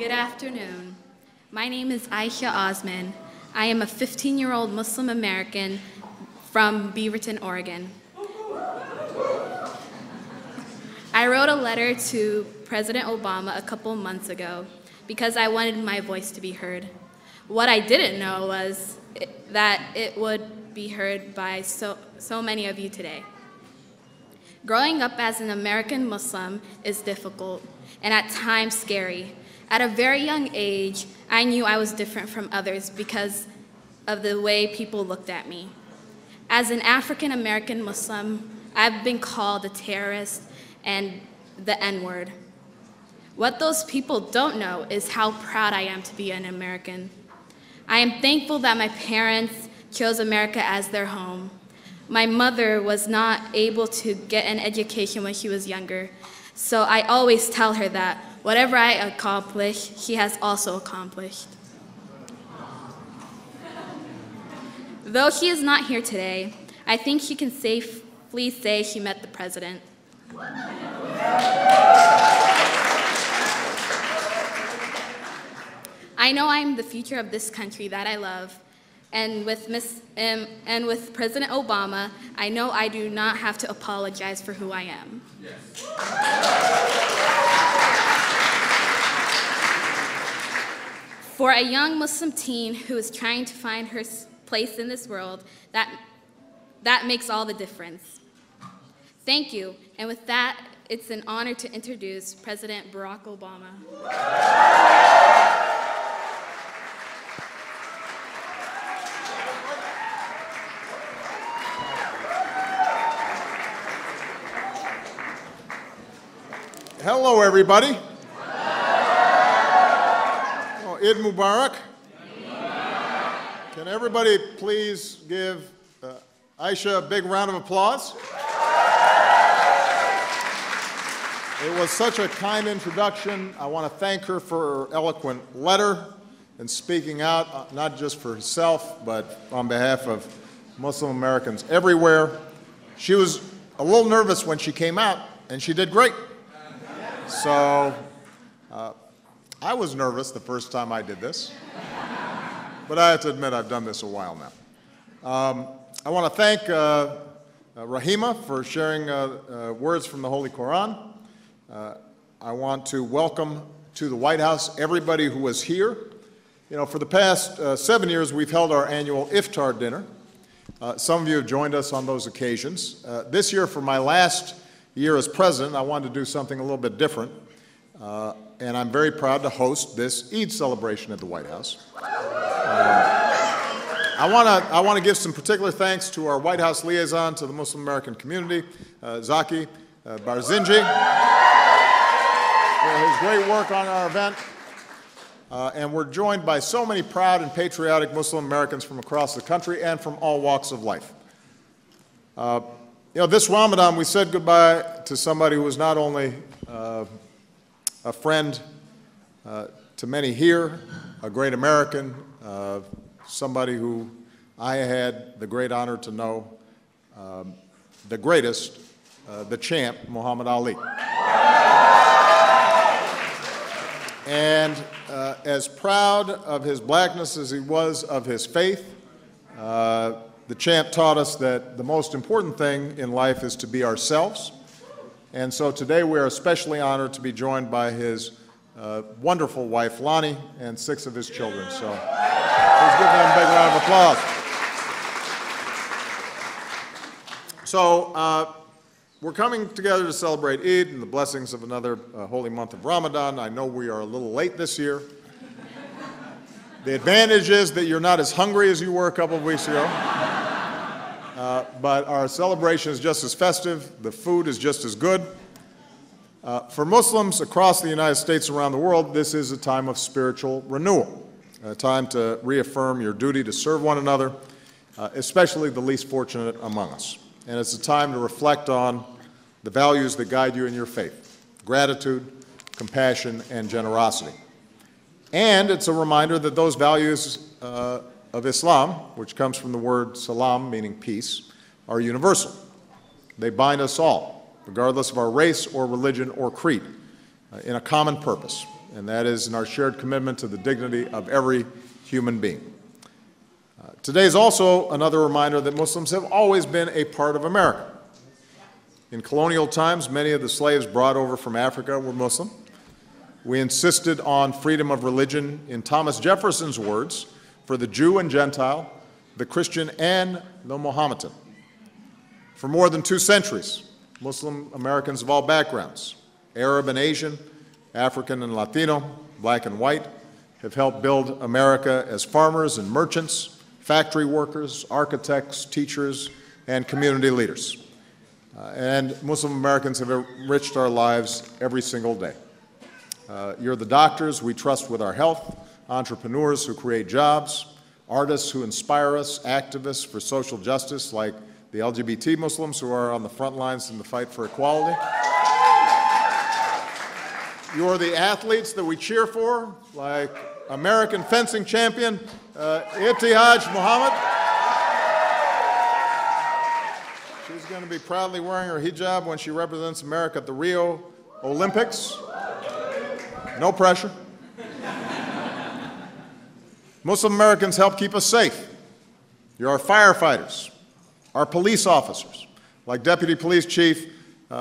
Good afternoon. My name is Aisha Osman. I am a 15-year-old Muslim American from Beaverton, Oregon. I wrote a letter to President Obama a couple months ago because I wanted my voice to be heard. What I didn't know was that it would be heard by so many of you today. Growing up as an American Muslim is difficult and at times scary. At a very young age, I knew I was different from others because of the way people looked at me. As an African American Muslim, I've been called a terrorist and the N-word. What those people don't know is how proud I am to be an American. I am thankful that my parents chose America as their home. My mother was not able to get an education when she was younger, so I always tell her that whatever I accomplish, she has also accomplished. Though she is not here today, I think she can safely say she met the president. I know I am the future of this country that I love, and with President Obama, I know I do not have to apologize for who I am. Yes. For a young Muslim teen who is trying to find her place in this world, that makes all the difference. Thank you, and with that, it's an honor to introduce President Barack Obama. Hello, everybody. Oh, Eid Mubarak. Can everybody please give Aisha a big round of applause? It was such a kind introduction. I want to thank her for her eloquent letter and speaking out, not just for herself, but on behalf of Muslim Americans everywhere. She was a little nervous when she came out, and she did great. So I was nervous the first time I did this, but I have to admit I've done this a while now. I want to thank Rahima for sharing words from the Holy Quran. I want to welcome to the White House everybody who was here. You know, for the past 7 years, we've held our annual iftar dinner. Some of you have joined us on those occasions. This year, for my last year as president, I wanted to do something a little bit different, and I'm very proud to host this Eid celebration at the White House. I want to give some particular thanks to our White House liaison to the Muslim American community, Zaki Barzinji, for his great work on our event. And we're joined by so many proud and patriotic Muslim Americans from across the country and from all walks of life. You know, this Ramadan, we said goodbye to somebody who was not only a friend to many here, a great American, somebody who I had the great honor to know, the greatest, the champ, Muhammad Ali. And as proud of his blackness as he was of his faith, the champ taught us that the most important thing in life is to be ourselves. And so today we are especially honored to be joined by his wonderful wife, Lonnie, and 6 of his children. So please give them a big round of applause. So we're coming together to celebrate Eid and the blessings of another holy month of Ramadan. I know we are a little late this year. The advantage is that you're not as hungry as you were a couple of weeks ago. But our celebration is just as festive. The food is just as good. For Muslims across the United States and around the world, this is a time of spiritual renewal, a time to reaffirm your duty to serve one another, especially the least fortunate among us. And it's a time to reflect on the values that guide you in your faith: gratitude, compassion, and generosity. And it's a reminder that those values of Islam, which comes from the word salam, meaning peace, are universal. They bind us all, regardless of our race or religion or creed, in a common purpose. and that is in our shared commitment to the dignity of every human being. Today is also another reminder that Muslims have always been a part of America. In colonial times, many of the slaves brought over from Africa were Muslim. We insisted on freedom of religion, in Thomas Jefferson's words, for the Jew and Gentile, the Christian and the Mohammedan. For more than 2 centuries, Muslim Americans of all backgrounds, Arab and Asian, African and Latino, black and white, have helped build America as farmers and merchants, factory workers, architects, teachers, and community leaders. And Muslim Americans have enriched our lives every single day. You're the doctors we trust with our health, entrepreneurs who create jobs, artists who inspire us, activists for social justice like the LGBT Muslims who are on the front lines in the fight for equality. You're the athletes that we cheer for, like American fencing champion Ibtihaj Muhammad. She's going to be proudly wearing her hijab when she represents America at the Rio Olympics. No pressure. Muslim Americans help keep us safe. You're our firefighters, our police officers, like Deputy Police Chief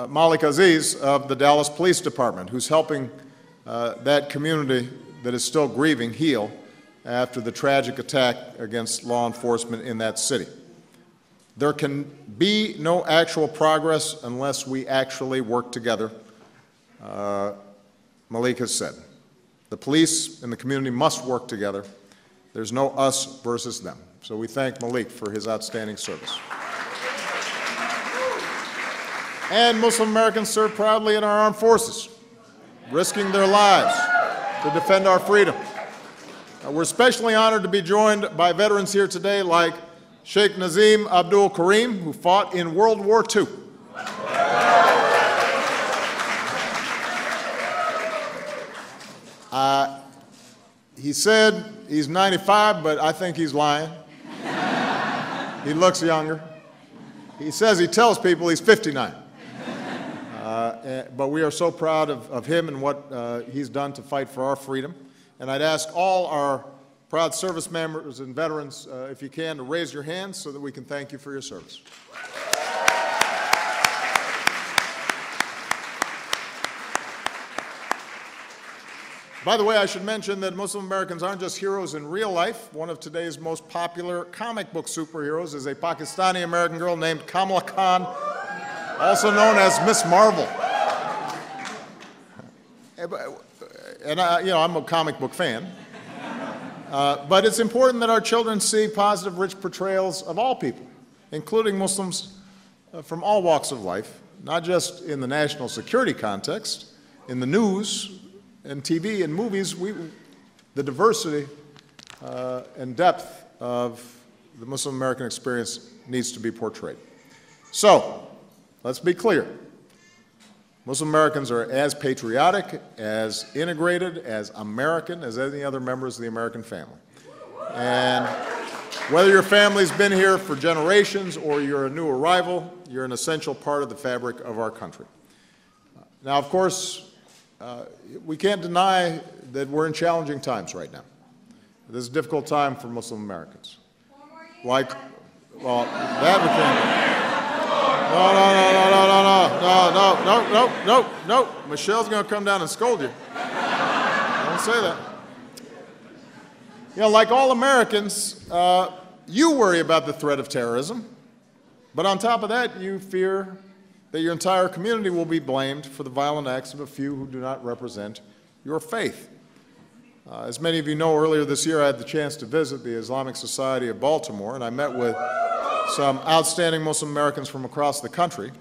Malik Aziz of the Dallas Police Department, who's helping that community that is still grieving heal after the tragic attack against law enforcement in that city. There can be no actual progress unless we actually work together, Malik has said. The police and the community must work together. There's no us versus them. So we thank Malik for his outstanding service. And Muslim Americans serve proudly in our armed forces, risking their lives to defend our freedom. We're especially honored to be joined by veterans here today like Sheikh Nazim Abdul Karim, who fought in World War II. He said he's 95, but I think he's lying. He looks younger. He says he tells people he's 59. But we are so proud of him and what he's done to fight for our freedom. And I'd ask all our proud service members and veterans, if you can, to raise your hands so that we can thank you for your service. By the way, I should mention that Muslim Americans aren't just heroes in real life. One of today's most popular comic book superheroes is a Pakistani-American girl named Kamala Khan, also known as Miss Marvel. And I'm a comic book fan. But it's important that our children see positive, rich portrayals of all people, including Muslims from all walks of life, not just in the national security context, in the news and TV and movies. The diversity and depth of the Muslim American experience needs to be portrayed. So, let's be clear. Muslim Americans are as patriotic, as integrated, as American as any other members of the American family. And whether your family's been here for generations or you're a new arrival, you're an essential part of the fabric of our country. Now, of course, we can't deny that we're in challenging times right now. This is a difficult time for Muslim Americans. Like, well, that we can't do. No. Michelle's going to come down and scold you. Don't say that. You know, like all Americans, you worry about the threat of terrorism, but on top of that, you fear that your entire community will be blamed for the violent acts of a few who do not represent your faith. As many of you know, earlier this year I had the chance to visit the Islamic Society of Baltimore, and I met with some outstanding Muslim Americans from across the country,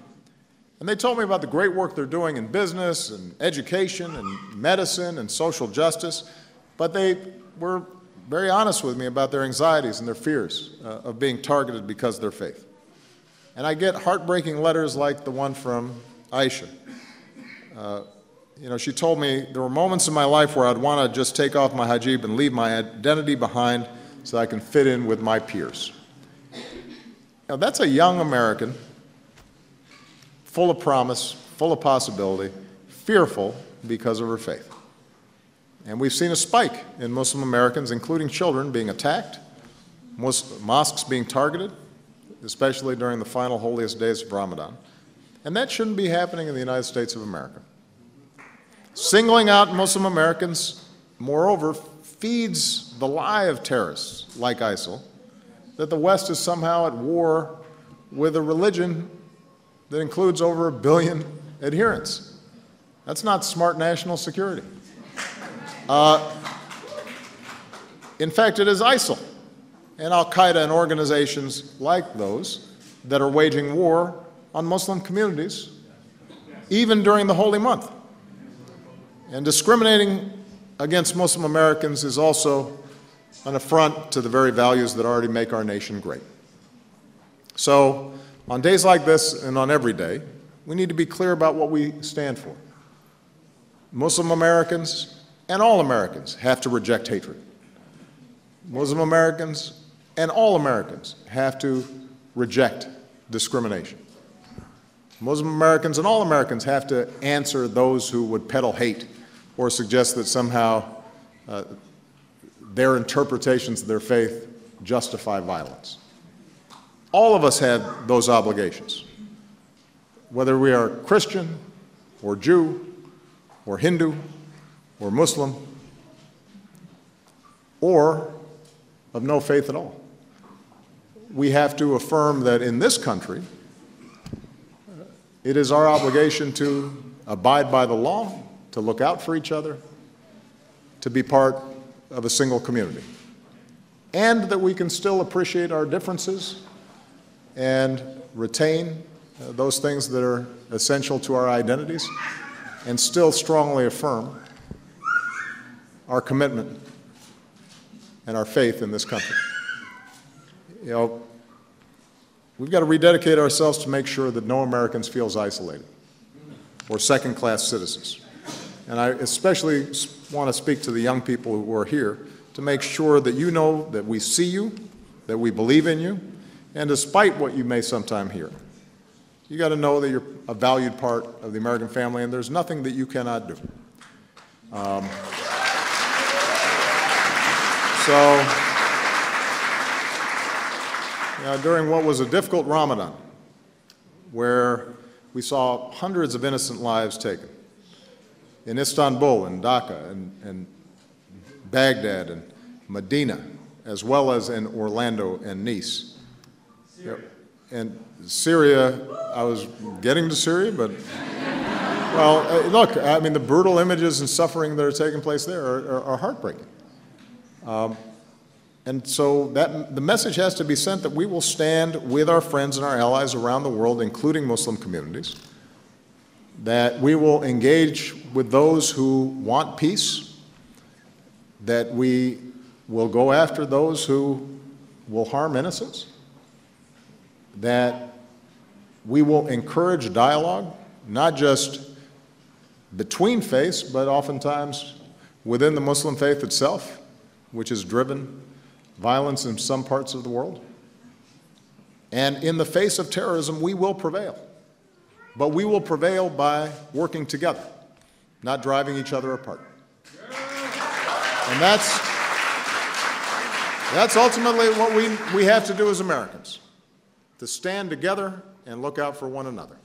and they told me about the great work they're doing in business and education and medicine and social justice, but they were very honest with me about their anxieties and their fears of being targeted because of their faith. And I get heartbreaking letters like the one from Aisha. She told me, there were moments in my life where I'd want to just take off my hijab and leave my identity behind so I can fit in with my peers. Now, that's a young American, full of promise, full of possibility, fearful because of her faith. And we've seen a spike in Muslim Americans, including children, being attacked, mosques being targeted, especially during the final holiest days of Ramadan. And that shouldn't be happening in the United States of America. Singling out Muslim Americans, moreover, feeds the lie of terrorists like ISIL that the West is somehow at war with a religion that includes over 1 billion adherents. That's not smart national security. In fact, it is ISIL and al-Qaeda and organizations like those that are waging war on Muslim communities, even during the holy month. And discriminating against Muslim Americans is also an affront to the very values that already make our nation great. So, on days like this and on every day, we need to be clear about what we stand for. Muslim Americans and all Americans have to reject hatred. Muslim Americans and all Americans have to reject discrimination. Muslim Americans and all Americans have to answer those who would peddle hate or suggest that somehow their interpretations of their faith justify violence. All of us have those obligations, whether we are Christian or Jew or Hindu or Muslim or of no faith at all. We have to affirm that in this country, it is our obligation to abide by the law, to look out for each other, to be part of a single community, and that we can still appreciate our differences and retain those things that are essential to our identities and still strongly affirm our commitment and our faith in this country. You know, we've got to rededicate ourselves to make sure that no American feels isolated or second-class citizens. And I especially want to speak to the young people who are here to make sure that you know that we see you, that we believe in you, and despite what you may sometime hear, you got to know that you're a valued part of the American family, and there's nothing that you cannot do. During what was a difficult Ramadan, where we saw hundreds of innocent lives taken, in Istanbul and Dhaka and Baghdad and Medina, as well as in Orlando and Nice. And Syria, I was getting to Syria, but, well, look, I mean, the brutal images and suffering that are taking place there are heartbreaking. And so the message has to be sent that we will stand with our friends and our allies around the world, including Muslim communities, that we will engage with those who want peace, that we will go after those who will harm innocents, that we will encourage dialogue, not just between faiths, but oftentimes within the Muslim faith itself, which has driven violence in some parts of the world. And in the face of terrorism, we will prevail. But we will prevail by working together, not driving each other apart. And that's ultimately what we have to do as Americans, to stand together and look out for one another.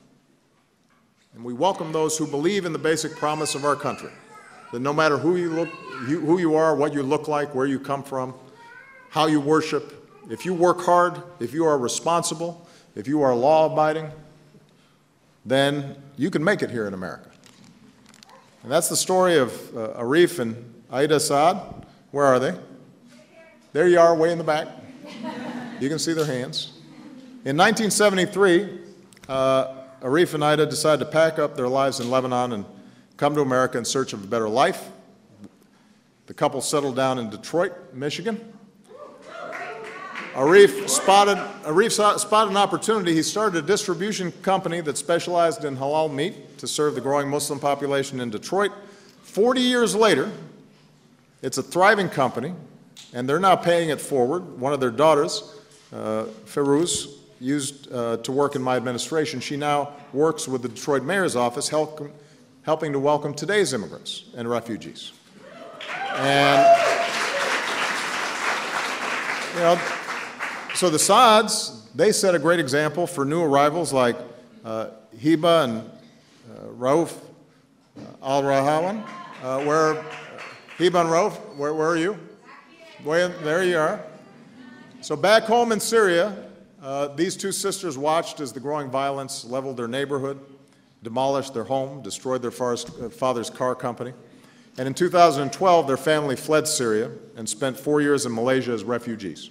And we welcome those who believe in the basic promise of our country, that no matter who you are, what you look like, where you come from, how you worship, if you work hard, if you are responsible, if you are law-abiding, then you can make it here in America. And that's the story of Arif and Aida Saad. Where are they? There you are, way in the back. You can see their hands. In 1973, Arif and Aida decided to pack up their lives in Lebanon and come to America in search of a better life. The couple settled down in Detroit, Michigan. Arif spotted an opportunity. He started a distribution company that specialized in halal meat to serve the growing Muslim population in Detroit. 40 years later, it's a thriving company, and they're now paying it forward. One of their daughters, Ferouz, used to work in my administration. She now works with the Detroit Mayor's office, helping to welcome today's immigrants and refugees. And, you know, so the Saads, they set a great example for new arrivals like Hiba and Rauf al-Rahawan. Hiba and Rauf, where are you? There you are. So back home in Syria, these two sisters watched as the growing violence leveled their neighborhood, demolished their home, destroyed their father's car company. And in 2012, their family fled Syria and spent 4 years in Malaysia as refugees.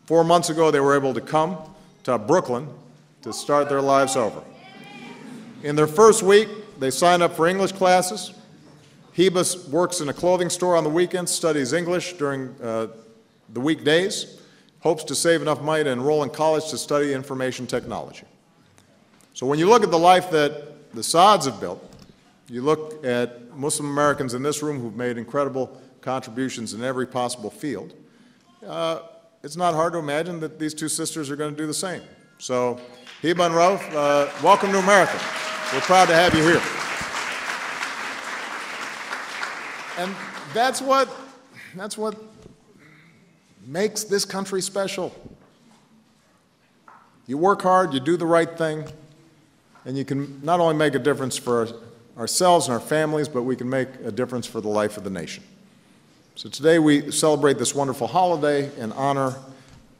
4 months ago, they were able to come to Brooklyn to start their lives over. In their first week, they signed up for English classes. Hiba works in a clothing store on the weekends, studies English during the weekdays, hopes to save enough money to enroll in college to study information technology. So when you look at the life that the Saads have built, you look at Muslim Americans in this room who've made incredible contributions in every possible field, it's not hard to imagine that these two sisters are going to do the same. So, Hiba and Rauf, welcome to America. We're proud to have you here. And that's what makes this country special. You work hard, you do the right thing, and you can not only make a difference for ourselves and our families, but we can make a difference for the life of the nation. So today we celebrate this wonderful holiday and honor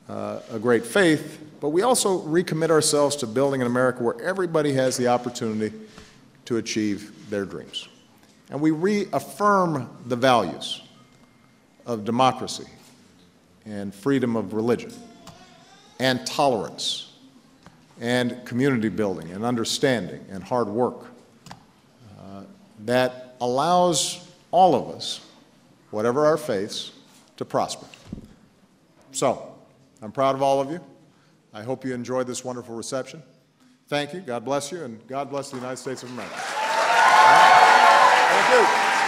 a great faith, but we also recommit ourselves to building an America where everybody has the opportunity to achieve their dreams. And we reaffirm the values of democracy and freedom of religion and tolerance and community building and understanding and hard work that allows all of us, whatever our faiths, to prosper. So, I'm proud of all of you. I hope you enjoyed this wonderful reception. Thank you. God bless you, and God bless the United States of America. Thank you.